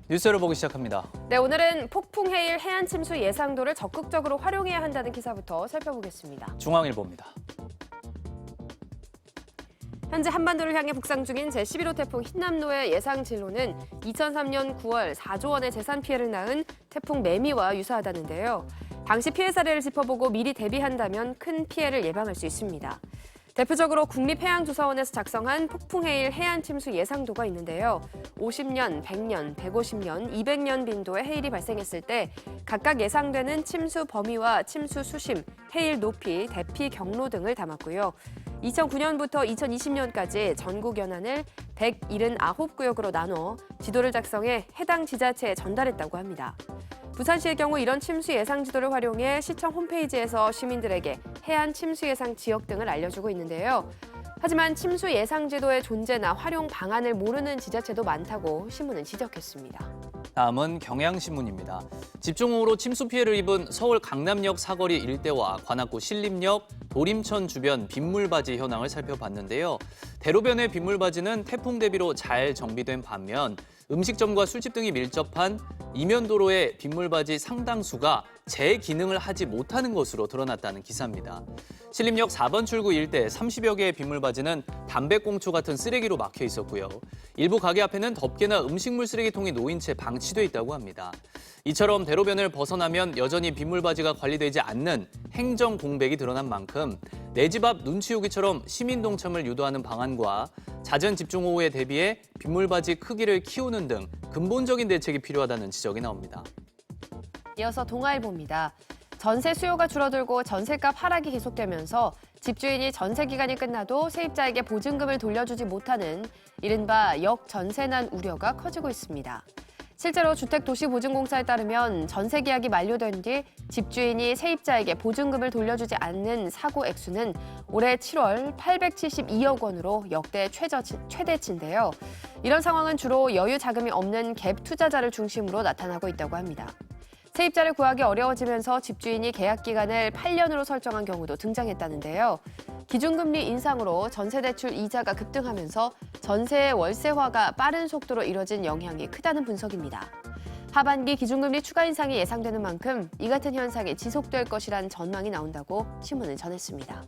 뉴스를 보기 시작합니다. 네, 오늘은 폭풍 해일 해안 침수 예상도를 적극적으로 활용해야 한다는 기사부터 살펴보겠습니다. 중앙일보입니다. 현재 한반도를 향해 북상 중인 제11호 태풍 흰남노의 예상 진로는 2003년 9월 4조 원의 재산 피해를 낳은 태풍 매미와 유사하다는데요. 당시 피해 사례를 짚어보고 미리 대비한다면 큰 피해를 예방할 수 있습니다. 대표적으로 국립해양조사원에서 작성한 폭풍해일 해안 침수 예상도가 있는데요. 50년, 100년, 150년, 200년 빈도의 해일이 발생했을 때 각각 예상되는 침수 범위와 침수 수심, 해일 높이, 대피 경로 등을 담았고요. 2009년부터 2020년까지 전국 연안을 179구역으로 나눠 지도를 작성해 해당 지자체에 전달했다고 합니다. 부산시의 경우 이런 침수 예상 지도를 활용해 시청 홈페이지에서 시민들에게 해안 침수 예상 지역 등을 알려주고 있는데요. 하지만 침수 예상 지도의 존재나 활용 방안을 모르는 지자체도 많다고 신문은 지적했습니다. 다음은 경향신문입니다. 집중호우로 침수 피해를 입은 서울 강남역 사거리 일대와 관악구 신림역, 도림천 주변 빗물바지 현황을 살펴봤는데요. 대로변의 빗물바지는 태풍 대비로 잘 정비된 반면 음식점과 술집 등이 밀접한 이면도로의 빗물바지 상당수가 제 기능을 하지 못하는 것으로 드러났다는 기사입니다. 신림역 4번 출구 일대 30여 개의 빗물바지는 담배꽁초 같은 쓰레기로 막혀 있었고요. 일부 가게 앞에는 덮개나 음식물 쓰레기통이 놓인 채 방치돼 있다고 합니다. 이처럼 대로변을 벗어나면 여전히 빗물바지가 관리되지 않는 행정 공백이 드러난 만큼 내 집 앞 눈치우기처럼 시민 동참을 유도하는 방안과 잦은 집중호우에 대비해 빗물바지 크기를 키우는 등 근본적인 대책이 필요하다는 지적이 나옵니다. 이어서 동아일보입니다. 전세 수요가 줄어들고 전세값 하락이 계속되면서 집주인이 전세 기간이 끝나도 세입자에게 보증금을 돌려주지 못하는 이른바 역전세난 우려가 커지고 있습니다. 실제로 주택도시보증공사에 따르면 전세 계약이 만료된 뒤 집주인이 세입자에게 보증금을 돌려주지 않는 사고 액수는 올해 7월 872억 원으로 역대 최대치인데요. 이런 상황은 주로 여유 자금이 없는 갭 투자자를 중심으로 나타나고 있다고 합니다. 세입자를 구하기 어려워지면서 집주인이 계약 기간을 8년으로 설정한 경우도 등장했다는데요. 기준금리 인상으로 전세대출 이자가 급등하면서 전세의 월세화가 빠른 속도로 이뤄진 영향이 크다는 분석입니다. 하반기 기준금리 추가 인상이 예상되는 만큼 이 같은 현상이 지속될 것이란 전망이 나온다고 신문은 전했습니다.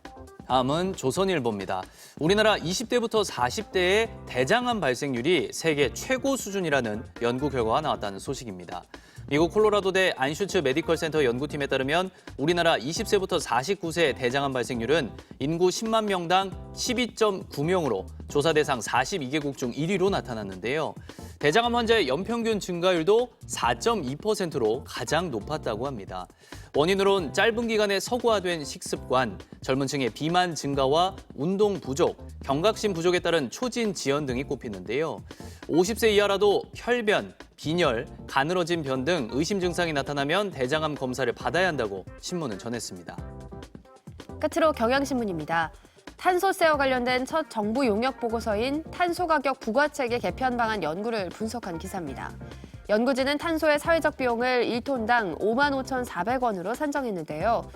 다음은 조선일보입니다. 우리나라 20대부터 40대의 대장암 발생률이 세계 최고 수준이라는 연구 결과가 나왔다는 소식입니다. 미국 콜로라도대 안슈츠 메디컬 센터 연구팀에 따르면 우리나라 20세부터 49세 대장암 발생률은 인구 10만 명당 12.9명으로 조사 대상 42개국 중 1위로 나타났는데요. 대장암 환자의 연평균 증가율도 4.2%로 가장 높았다고 합니다. 원인으로는 짧은 기간에 서구화된 식습관, 젊은 층의 비만 증가와 운동 부족, 경각심 부족에 따른 초진 지연 등이 꼽히는데요. 50세 이하라도 혈변, 빈혈, 가늘어진 변 등 의심 증상이 나타나면 대장암 검사를 받아야 한다고 신문은 전했습니다. 끝으로 경향신문입니다. 탄소세와 관련된 첫 정부 용역 보고서인 탄소가격 부과체계 개편 방안 연구를 분석한 기사입니다. 연구진은 탄소의 사회적 비용을 1톤당 55,400원으로 산정했는데요.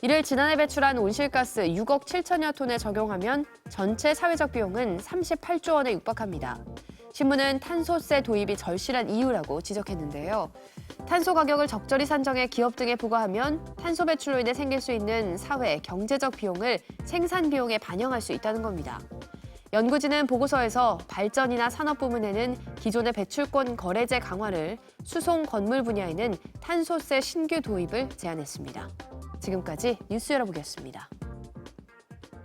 이를 지난해 배출한 온실가스 6억 7천여 톤에 적용하면 전체 사회적 비용은 38조 원에 육박합니다. 신문은 탄소세 도입이 절실한 이유라고 지적했는데요. 탄소 가격을 적절히 산정해 기업 등에 부과하면 탄소 배출로 인해 생길 수 있는 사회, 경제적 비용을 생산 비용에 반영할 수 있다는 겁니다. 연구진은 보고서에서 발전이나 산업 부문에는 기존의 배출권 거래제 강화를, 수송 건물 분야에는 탄소세 신규 도입을 제안했습니다. 지금까지 뉴스 열어보겠습니다.